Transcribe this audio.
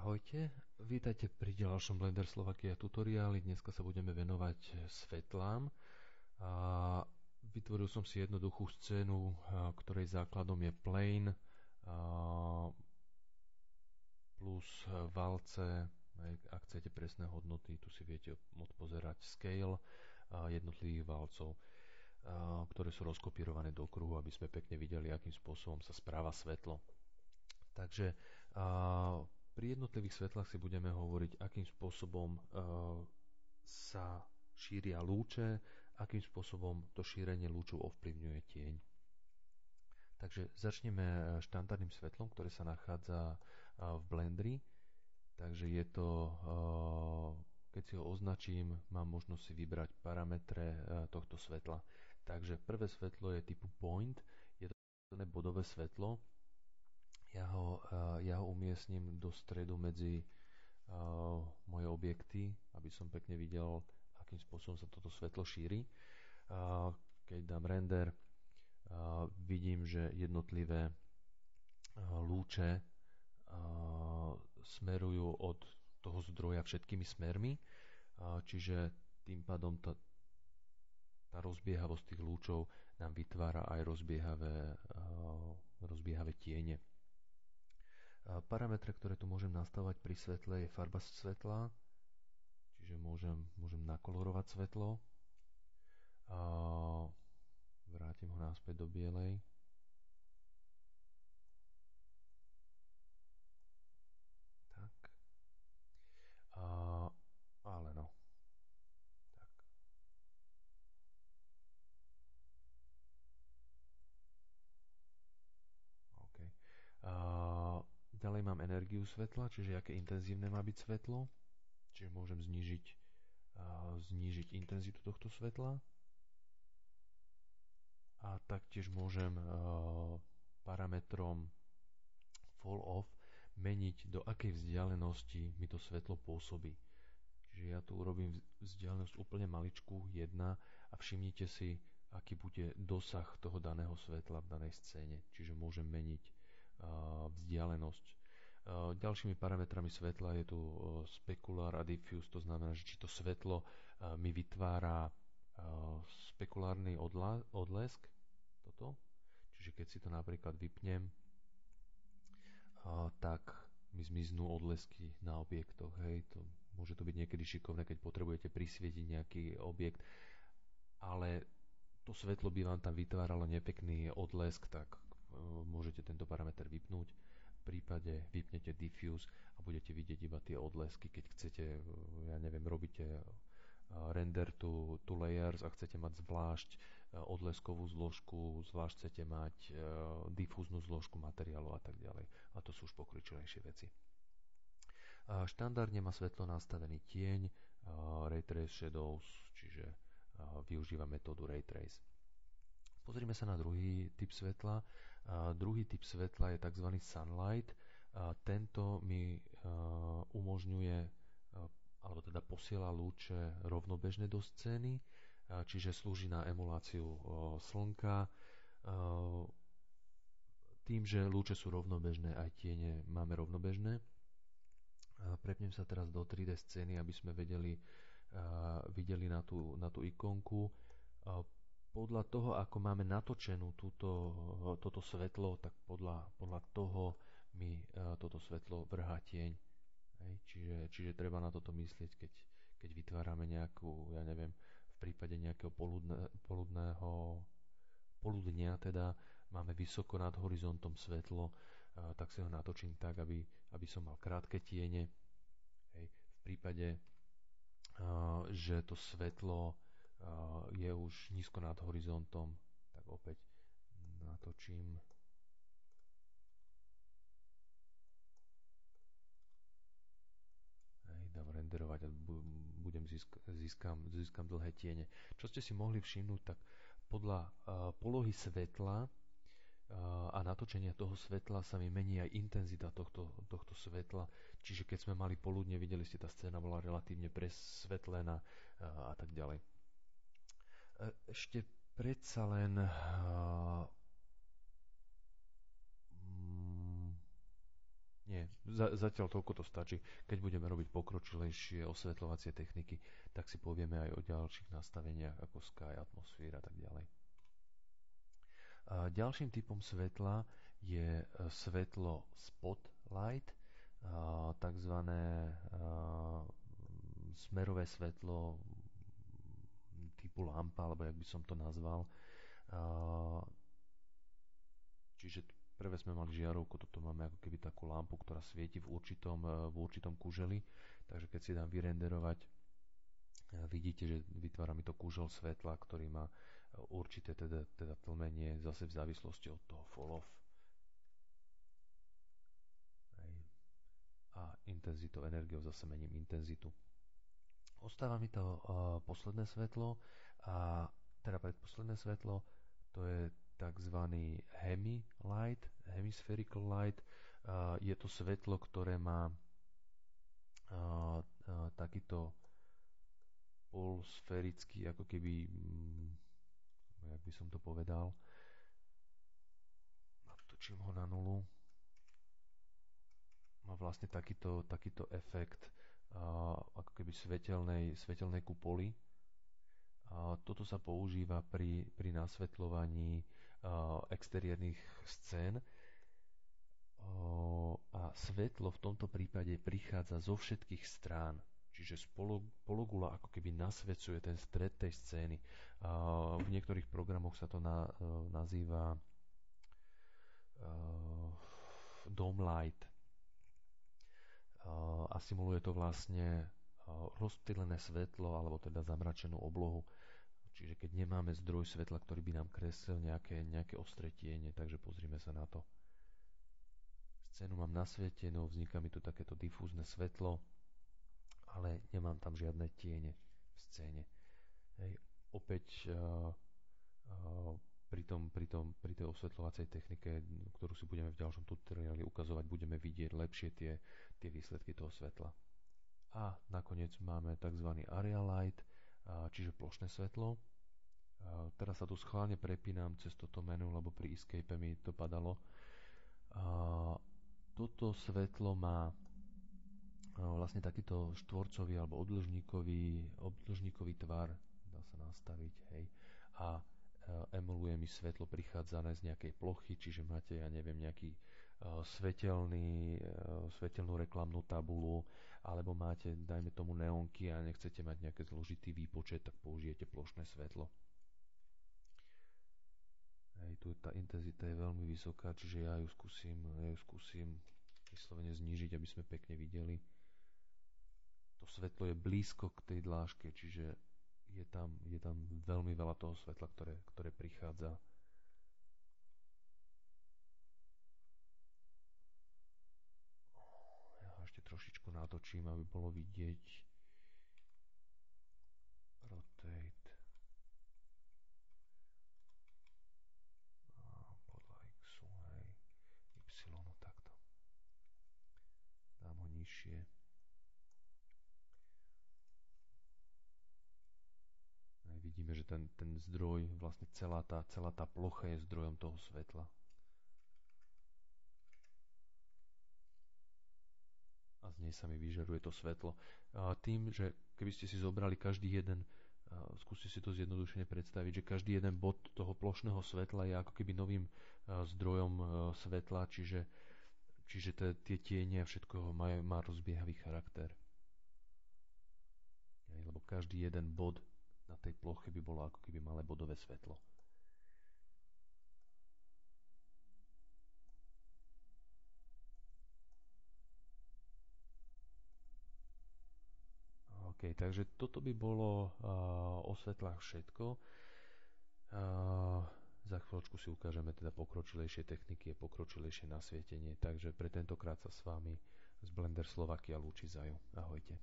Ahojte, vítajte pri ďalšom Blender Slovakia tutoriáli. Dneska sa budeme venovať svetlám. A vytvoril som si jednoduchú scénu, ktorej základom je plane plus valce. Ak chcete presné hodnoty, tu si viete odpozerať scale jednotlivých valcov, ktoré sú rozkopírované do kruhu, aby sme pekne videli, akým spôsobom sa správa svetlo. Takže pri jednotlivých svetlách si budeme hovoriť, akým spôsobom sa šíria lúče, akým spôsobom to šírenie lúčov ovplyvňuje tieň. Takže začneme štandardným svetlom, ktoré sa nachádza v Blenderi. Takže je to, keď si ho označím, mám možnosť si vybrať parametre tohto svetla. Takže prvé svetlo je typu point, je to bodové svetlo. Ja ho umiestním do stredu medzi moje objekty, aby som pekne videl, akým spôsobom sa toto svetlo šíri. Keď dám render, vidím, že jednotlivé lúče smerujú od toho zdroja všetkými smermi, čiže tým pádom tá rozbiehavosť tých lúčov nám vytvára aj rozbiehavé tiene. Parametre, ktoré tu môžem nastavovať pri svetle, je farba svetla, čiže môžem nakolorovať svetlo. Vrátim ho naspäť do bielej. Tak. Ale no. Tak. OK. Ďalej mám energiu svetla, čiže aké intenzívne má byť svetlo. Čiže môžem znížiť intenzitu tohto svetla. A taktiež môžem parametrom fall off meniť, do akej vzdialenosti mi to svetlo pôsobí. Čiže ja tu urobím vzdialenosť úplne maličku, 1, a všimnite si, aký bude dosah toho daného svetla v danej scéne. Čiže môžem meniť vzdialenosť. Ďalšími parametrami svetla je tu specular a diffuse, to znamená, že či to svetlo mi vytvára spekulárny odlesk, toto. Čiže keď si to napríklad vypnem, tak mi zmiznú odlesky na objektoch. Hej. Môže to byť niekedy šikovné, keď potrebujete prisvietiť nejaký objekt, ale to svetlo by vám tam vytváralo nepekný odlesk, tak môžete tento parameter vypnúť. V prípade vypnete diffuse a budete vidieť iba tie odlesky. Keď chcete, ja neviem, robíte render to layers a chcete mať zvlášť odleskovú zložku, zvlášť chcete mať difúznu zložku materiálu a tak ďalej. A to sú už pokročilejšie veci. Štandardne má svetlo nastavený tieň, ray trace shadows, čiže využíva metódu ray trace. Pozrime sa na druhý typ svetla. Druhý typ svetla je tzv. Sunlight. Tento mi umožňuje, alebo teda posiela lúče rovnobežne do scény, čiže slúži na emuláciu slnka. Tým, že lúče sú rovnobežné, aj tiene máme rovnobežné. Prepnem sa teraz do 3D scény, aby sme videli na tú ikonku. Podľa toho, ako máme natočenú toto svetlo, tak podľa toho mi toto svetlo vrhá tieň. Čiže treba na toto myslieť, keď vytvárame nejakú, ja neviem, v prípade nejakého poludnia, teda máme vysoko nad horizontom svetlo, tak si ho natočím tak, aby som mal krátke tiene. V prípade, že to svetlo je už nízko nad horizontom, tak opäť natočím. Dám renderovať a získam dlhé tiene. Čo ste si mohli všimnúť, tak podľa polohy svetla a natočenia toho svetla sa mi mení aj intenzita tohto svetla. Čiže keď sme mali poludne, videli ste, tá scéna bola relatívne presvetlená a tak ďalej. Ešte predsa len Nie, zatiaľ toľko to stačí. Keď budeme robiť pokročilejšie osvetľovacie techniky, tak si povieme aj o ďalších nastaveniach ako sky, atmosféra a tak ďalej. A ďalším typom svetla je svetlo spotlight, takzvané smerové svetlo typu lampa, alebo jak by som to nazval. Čiže prvé sme mali žiarovku, toto máme ako keby takú lampu, ktorá svieti v určitom kuželi. Takže keď si dám vyrenderovať, vidíte, že vytvára mi to kúžel svetla, ktorý má určité teda tlmenie zase v závislosti od toho fall-off a intenzitou, energiou zase mením intenzitu. Ostáva mi to posledné svetlo a teda predposledné svetlo, to je tzv. Hemi-light, hemispherical light. Je to svetlo, ktoré má takýto polsférický, ako keby, jak by som to povedal, natočím ho na nulu, má vlastne takýto efekt ako keby svetelnej kupoly. Toto sa používa pri nasvetľovaní exteriérnych scén a svetlo v tomto prípade prichádza zo všetkých strán, čiže z pologula ako keby nasvedcuje ten stred tej scény. V niektorých programoch sa to nazýva dome light a simuluje to vlastne rozptýlené svetlo alebo teda zamračenú oblohu. Čiže keď nemáme zdroj svetla, ktorý by nám kreslil nejaké ostré tiene, takže pozrime sa na to. Scénu mám nasvietenú, vzniká mi tu takéto difúzne svetlo, ale nemám tam žiadne tiene v scéne. Hej. Opäť pri tej osvetľovacej technike, ktorú si budeme v ďalšom tutoriáli ukazovať, budeme vidieť lepšie tie výsledky toho svetla. A nakoniec máme tzv. Area light, čiže plošné svetlo. Teraz sa tu schválne prepínam cez toto menu, lebo pri escape mi to padalo. Toto svetlo má vlastne takýto štvorcový alebo obdĺžníkový tvar, dá sa nastaviť, hej. A emuluje mi svetlo prichádzané z nejakej plochy, čiže máte, ja neviem, nejaký svetelnú reklamnú tabulu, alebo máte, dajme tomu, neonky a nechcete mať nejaký zložitý výpočet, tak použijete plošné svetlo. Hej, tu tá intenzita je veľmi vysoká, čiže ja ju skúsim vyslovene znížiť, aby sme pekne videli. To svetlo je blízko k tej dláške, čiže je tam veľmi veľa toho svetla, ktoré prichádza. Ja ešte trošičku natočím, aby bolo vidieť. Rotate. Podľa X, hej. Y, takto. Dám ho nižšie. Vidíme, že ten zdroj, vlastne celá tá plocha je zdrojom toho svetla. A z nej sa mi vyžaruje to svetlo. Tým, že keby ste si zobrali každý jeden, skúste si to zjednodušene predstaviť, že každý jeden bod toho plošného svetla je ako keby novým zdrojom svetla, čiže tie tiene a všetko má rozbiehavý charakter. Lebo každý jeden bod na tej ploche by bolo ako keby malé bodové svetlo. OK, takže toto by bolo o svetlách všetko. Za chvíľočku si ukážeme teda pokročilejšie techniky a pokročilejšie nasvietenie. Takže pre tentokrát sa s vami z Blender Slovakia lúči Zajo. Ahojte.